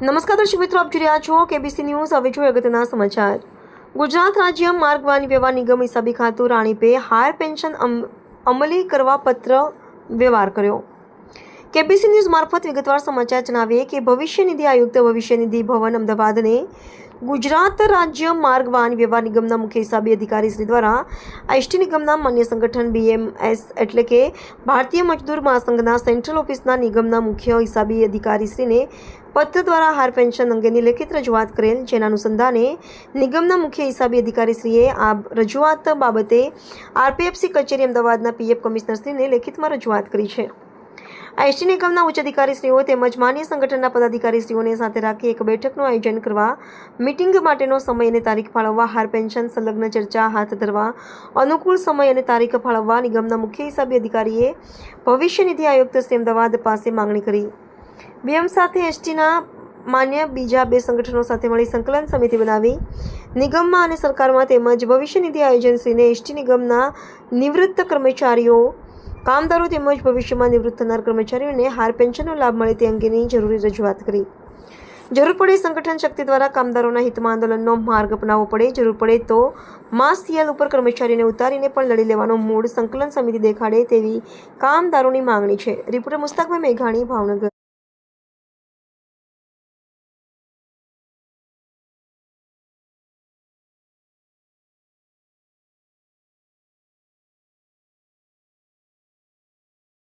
નમસ્કાર દર્શક મિત્રો, આપ જોઈ રહ્યા છો કેબીસી ન્યૂઝ। હવે જોઈએ અગત્યના સમાચાર। ગુજરાત રાજ્ય માર્ગ વાહન વ્યવહાર નિગમ હિસાબી ખાતું રાણીપે હાયર પેન્શન અમલી કરવા પત્ર વ્યવહાર કર્યો। કેબીસી ન્યૂઝ મારફત વિગતવાર સમાચાર જણાવીએ કે ભવિષ્ય નિધિ આયુક્ત ભવિષ્ય નિધિ ભવન અમદાવાદને ગુજરાત રાજ્ય માર્ગ વાહન વ્યવહાર નિગમના મુખ્ય હિસાબી અધિકારી શ્રી દ્વારા એસટી નિગમના માન્ય સંગઠન BMS એટલે કે ભારતીય મજદૂર મહાસંઘના સેન્ટ્રલ ઓફિસના નિગમના મુખ્ય હિસાબી અધિકારી શ્રીને પત્ર દ્વારા હાર પેન્શન અંગેની લેખિત રજૂઆત કરેલ, જેના અનુસંધાને નિગમના મુખ્ય હિસાબી અધિકારીશ્રીએ આ રજૂઆત બાબતે RPFC કચેરી અમદાવાદના PF કમિશનરશ્રીને લેખિતમાં રજૂઆત કરી છે। એસટી નિગમના ઉચ્ચ અધિકારીશ્રીઓ તેમજ માન્ય સંગઠનના પદાધિકારીશ્રીઓને સાથે રાખી એક બેઠકનું આયોજન કરવા, મીટિંગ માટેનો સમય અને તારીખ ફાળવવા, હાર પેન્શન સંલગ્ન ચર્ચા હાથ ધરવા અનુકૂળ સમય અને તારીખ ફાળવવા નિગમના મુખ્ય હિસાબી અધિકારીએ ભવિષ્ય નિધિ આયુક્ત શ્રી અમદાવાદ પાસે માંગણી કરી। BM સાથે એસટીના માન્ય બીજા બે સંગઠનો સાથે મળી સંકલન સમિતિ બનાવી નિગમમાં અને સરકારમાં તેમજ ભવિષ્ય નિધિ આયોજનશ્રીને એસટી નિગમના નિવૃત્ત કર્મચારીઓ, કામદારો તેમજ ભવિષ્યમાં નિવૃત્ત થનાર કર્મચારીઓને હાર પેન્શનનો લાભ મળે તે અંગેની જરૂરી રજૂઆત કરી। જરૂર પડે સંગઠન શક્તિ દ્વારા કામદારોના હિતમાં આંદોલનનો માર્ગ અપનાવવો પડે, જરૂર પડે તો માસ CL ઉપર કર્મચારીઓને ઉતારીને પણ લડી લેવાનો મૂળ સંકલન સમિતિ દેખાડે તેવી કામદારોની માંગણી છે। રિપોર્ટર મુસ્તાકભાઈ મેઘાણી, ભાવનગર।